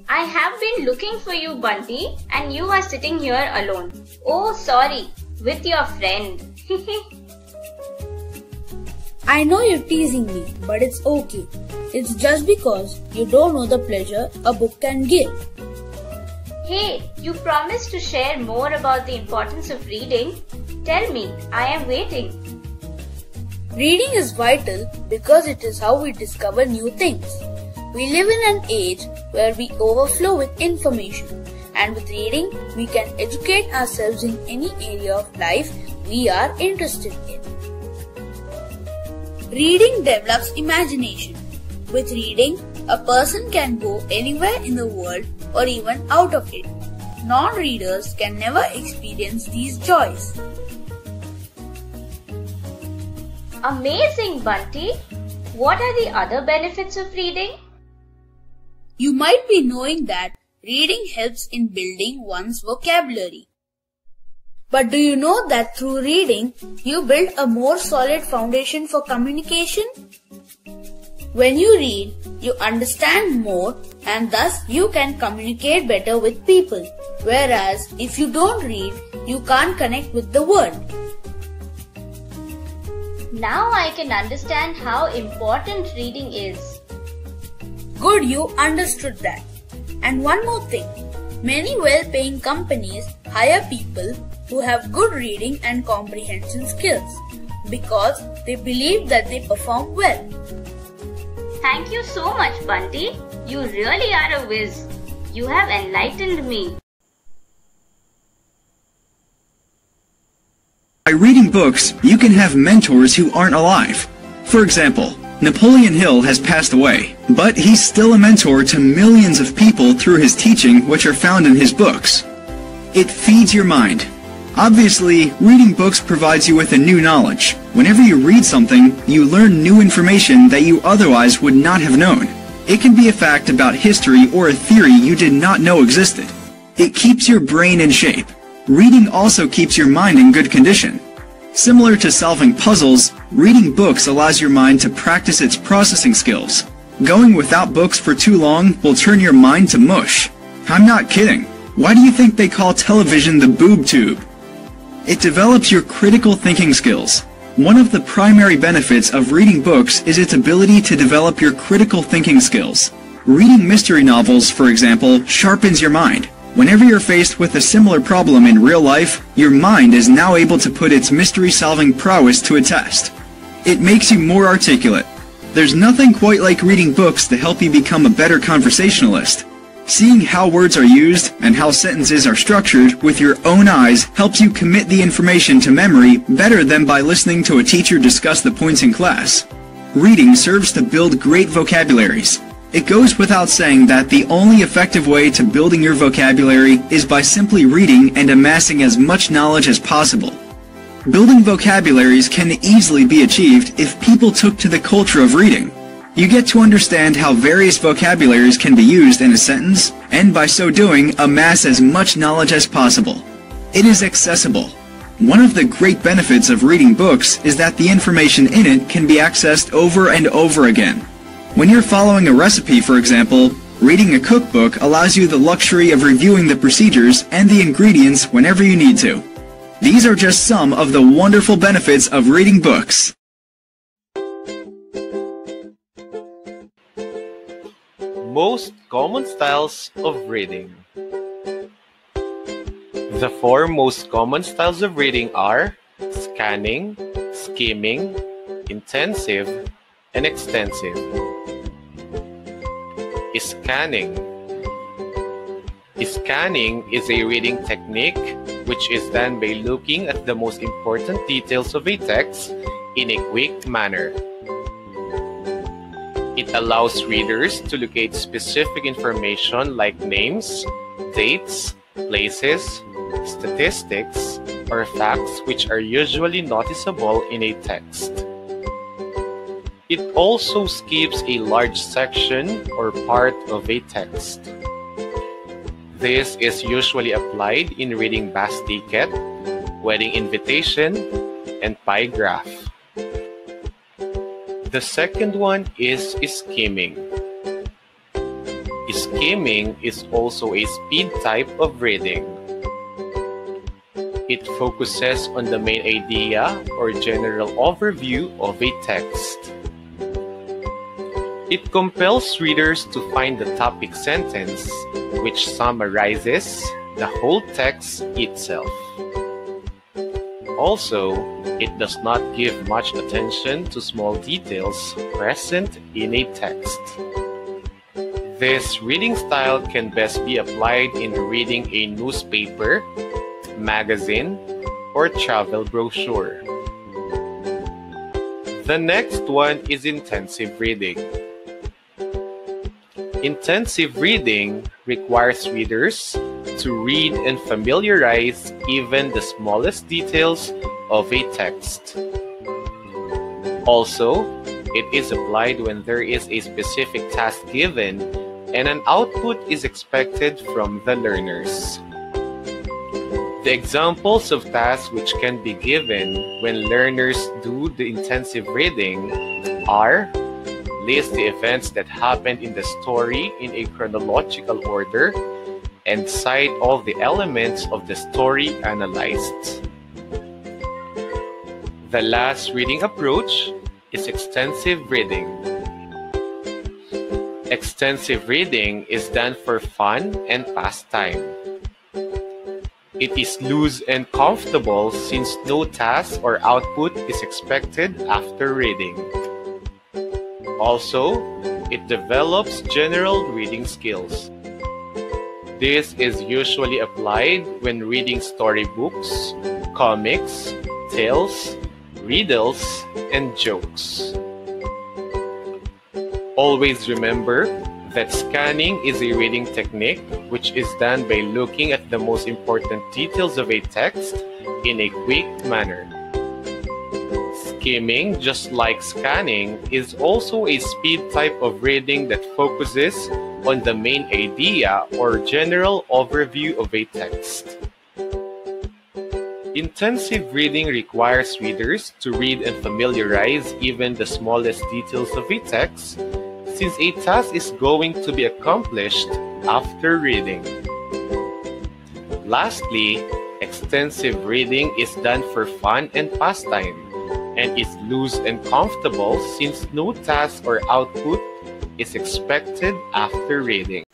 I have been looking for you, Bunty, and you are sitting here alone. Oh, sorry, with your friend. I know you're teasing me, but it's okay. It's just because you don't know the pleasure a book can give. Hey, you promised to share more about the importance of reading. Tell me, I am waiting. Reading is vital because it is how we discover new things. We live in an age where we overflow with information, and with reading, we can educate ourselves in any area of life we are interested in. Reading develops imagination. With reading, a person can go anywhere in the world or even out of it. Non-readers can never experience these joys. Amazing, Bunty! What are the other benefits of reading? You might be knowing that reading helps in building one's vocabulary. But do you know that through reading, you build a more solid foundation for communication? When you read, you understand more and thus you can communicate better with people. Whereas if you don't read, you can't connect with the world. Now I can understand how important reading is. Good, you understood that. And one more thing. Many well-paying companies hire people who have good reading and comprehension skills because they believe that they perform well. Thank you so much, Bunty. You really are a whiz. You have enlightened me. By reading books, you can have mentors who aren't alive. For example, Napoleon Hill has passed away, but he's still a mentor to millions of people through his teaching, which are found in his books. It feeds your mind. Obviously, reading books provides you with a new knowledge. Whenever you read something, you learn new information that you otherwise would not have known. It can be a fact about history or a theory you did not know existed. It keeps your brain in shape. Reading also keeps your mind in good condition. Similar to solving puzzles, reading books allows your mind to practice its processing skills. Going without books for too long will turn your mind to mush. I'm not kidding. Why do you think they call television the boob tube? It develops your critical thinking skills. One of the primary benefits of reading books is its ability to develop your critical thinking skills. Reading mystery novels, for example, sharpens your mind. Whenever you're faced with a similar problem in real life, your mind is now able to put its mystery-solving prowess to a test. It makes you more articulate. There's nothing quite like reading books to help you become a better conversationalist. Seeing how words are used and how sentences are structured with your own eyes helps you commit the information to memory better than by listening to a teacher discuss the points in class. Reading serves to build great vocabularies. It goes without saying that the only effective way to building your vocabulary is by simply reading and amassing as much knowledge as possible. Building vocabularies can easily be achieved if people took to the culture of reading. You get to understand how various vocabularies can be used in a sentence, and by so doing, amass as much knowledge as possible. It is accessible. One of the great benefits of reading books is that the information in it can be accessed over and over again. When you're following a recipe, for example, reading a cookbook allows you the luxury of reviewing the procedures and the ingredients whenever you need to. These are just some of the wonderful benefits of reading books. Most common styles of reading. The four most common styles of reading are scanning, skimming, intensive, and extensive. Scanning. Scanning is a reading technique which is done by looking at the most important details of a text in a quick manner. It allows readers to locate specific information like names, dates, places, statistics, or facts which are usually noticeable in a text. It also skips a large section or part of a text. This is usually applied in reading bus ticket, wedding invitation, and pie graph. The second one is skimming. Skimming is also a speed type of reading. It focuses on the main idea or general overview of a text. It compels readers to find the topic sentence, which summarizes the whole text itself. Also, it does not give much attention to small details present in a text. This reading style can best be applied in reading a newspaper, magazine, or travel brochure. The next one is intensive reading. Intensive reading requires readers to read and familiarize even the smallest details of a text. Also, it is applied when there is a specific task given and an output is expected from the learners. The examples of tasks which can be given when learners do the intensive reading are: list the events that happened in the story in a chronological order and cite all the elements of the story analyzed. The last reading approach is extensive reading. Extensive reading is done for fun and pastime. It is loose and comfortable since no task or output is expected after reading. Also, it develops general reading skills. This is usually applied when reading storybooks, comics, tales, riddles, and jokes. Always remember that scanning is a reading technique which is done by looking at the most important details of a text in a quick manner. Skimming, just like scanning, is also a speed type of reading that focuses on the main idea or general overview of a text. Intensive reading requires readers to read and familiarize even the smallest details of a text, since a task is going to be accomplished after reading. Lastly, extensive reading is done for fun and pastime, and is loose and comfortable since no task or output is expected after reading.